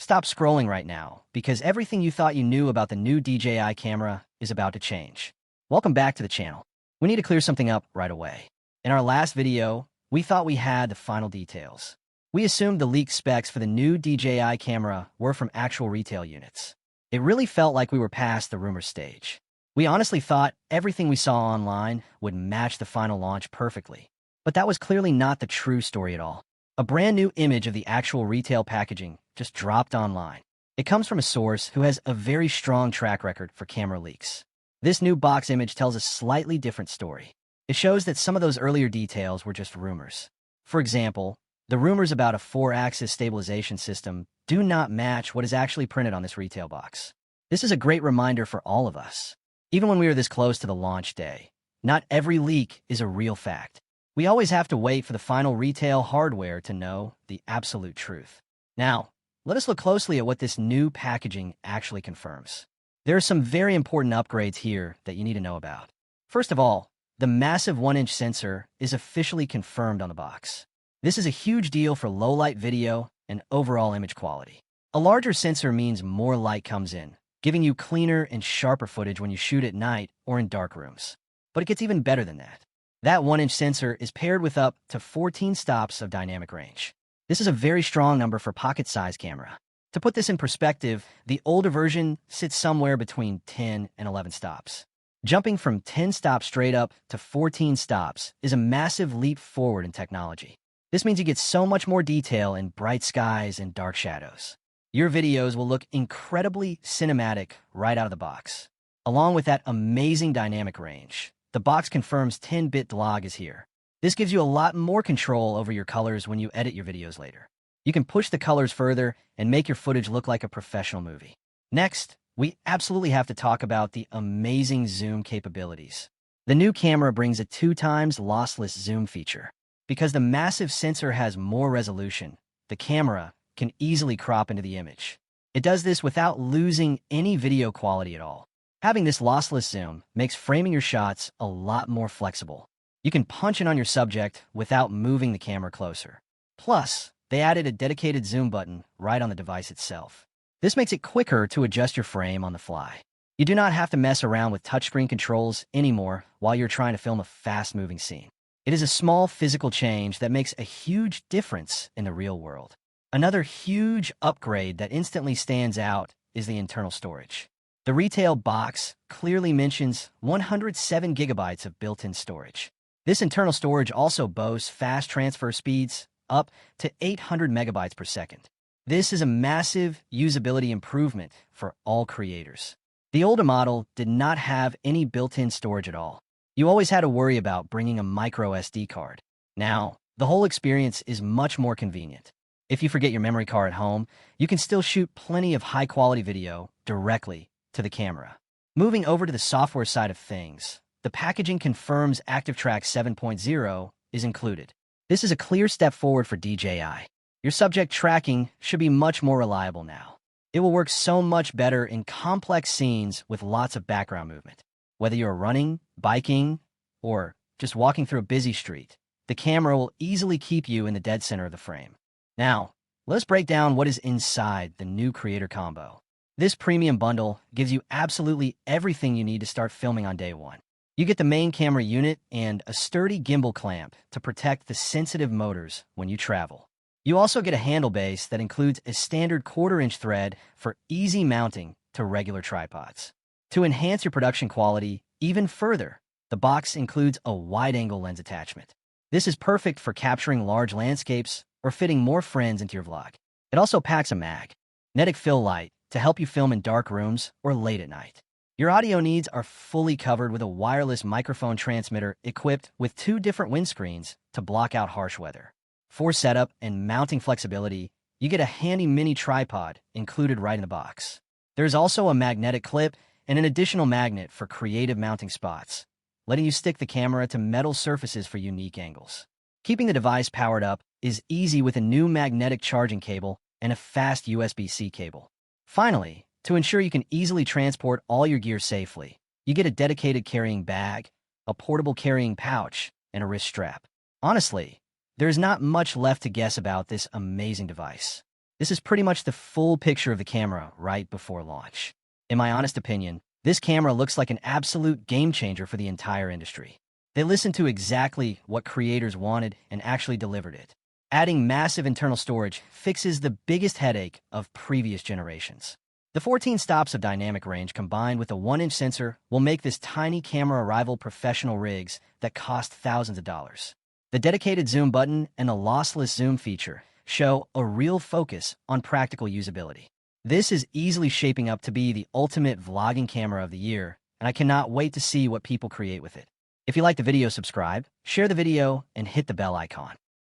Stop scrolling right now, because everything you thought you knew about the new DJI camera is about to change. Welcome back to the channel. We need to clear something up right away. In our last video, we thought we had the final details. We assumed the leaked specs for the new DJI camera were from actual retail units. It really felt like we were past the rumor stage. We honestly thought everything we saw online would match the final launch perfectly. But that was clearly not the true story at all. A brand new image of the actual retail packaging just dropped online. It comes from a source who has a very strong track record for camera leaks. This new box image tells a slightly different story. It shows that some of those earlier details were just rumors. For example, the rumors about a 4-axis stabilization system do not match what is actually printed on this retail box. This is a great reminder for all of us. Even when we are this close to the launch day, not every leak is a real fact. We always have to wait for the final retail hardware to know the absolute truth. Now, let us look closely at what this new packaging actually confirms. There are some very important upgrades here that you need to know about. First of all, the massive 1-inch sensor is officially confirmed on the box. This is a huge deal for low-light video and overall image quality. A larger sensor means more light comes in, giving you cleaner and sharper footage when you shoot at night or in dark rooms. But it gets even better than that. That 1-inch sensor is paired with up to 14 stops of dynamic range. This is a very strong number for pocket-sized camera. To put this in perspective, the older version sits somewhere between 10 and 11 stops. Jumping from 10 stops straight up to 14 stops is a massive leap forward in technology. This means you get so much more detail in bright skies and dark shadows. Your videos will look incredibly cinematic right out of the box. Along with that amazing dynamic range, the box confirms 10-bit Dlog is here. This gives you a lot more control over your colors when you edit your videos later. You can push the colors further and make your footage look like a professional movie. Next, we absolutely have to talk about the amazing zoom capabilities. The new camera brings a 2x lossless zoom feature. Because the massive sensor has more resolution, the camera can easily crop into the image. It does this without losing any video quality at all. Having this lossless zoom makes framing your shots a lot more flexible. You can punch in on your subject without moving the camera closer. Plus, they added a dedicated zoom button right on the device itself. This makes it quicker to adjust your frame on the fly. You do not have to mess around with touchscreen controls anymore while you're trying to film a fast-moving scene. It is a small physical change that makes a huge difference in the real world. Another huge upgrade that instantly stands out is the internal storage. The retail box clearly mentions 107 gigabytes of built-in storage. This internal storage also boasts fast transfer speeds up to 800 megabytes per second. This is a massive usability improvement for all creators. The older model did not have any built-in storage at all. You always had to worry about bringing a micro SD card. Now, the whole experience is much more convenient. If you forget your memory card at home, you can still shoot plenty of high-quality video directly to the camera. Moving over to the software side of things, the packaging confirms ActiveTrack 7.0 is included. This is a clear step forward for DJI. Your subject tracking should be much more reliable now. It will work so much better in complex scenes with lots of background movement. Whether you're running, biking, or just walking through a busy street, the camera will easily keep you in the dead center of the frame. Now, let's break down what is inside the new Creator Combo. This premium bundle gives you absolutely everything you need to start filming on day one. You get the main camera unit and a sturdy gimbal clamp to protect the sensitive motors when you travel. You also get a handle base that includes a standard 1/4-inch thread for easy mounting to regular tripods. To enhance your production quality even further, the box includes a wide-angle lens attachment. This is perfect for capturing large landscapes or fitting more friends into your vlog. It also packs a magnetic fill light to help you film in dark rooms or late at night. Your audio needs are fully covered with a wireless microphone transmitter equipped with 2 different windscreens to block out harsh weather. For setup and mounting flexibility, you get a handy mini tripod included right in the box. There's also a magnetic clip and an additional magnet for creative mounting spots, letting you stick the camera to metal surfaces for unique angles. Keeping the device powered up is easy with a new magnetic charging cable and a fast USB-C cable. Finally, to ensure you can easily transport all your gear safely, you get a dedicated carrying bag, a portable carrying pouch, and a wrist strap. Honestly, there's not much left to guess about this amazing device. This is pretty much the full picture of the camera right before launch. In my honest opinion, this camera looks like an absolute game changer for the entire industry. They listened to exactly what creators wanted and actually delivered it. Adding massive internal storage fixes the biggest headache of previous generations. The 14 stops of dynamic range combined with a 1-inch sensor will make this tiny camera rival professional rigs that cost thousands of dollars. The dedicated zoom button and the lossless zoom feature show a real focus on practical usability. This is easily shaping up to be the ultimate vlogging camera of the year, and I cannot wait to see what people create with it. If you like the video, subscribe, share the video, and hit the bell icon.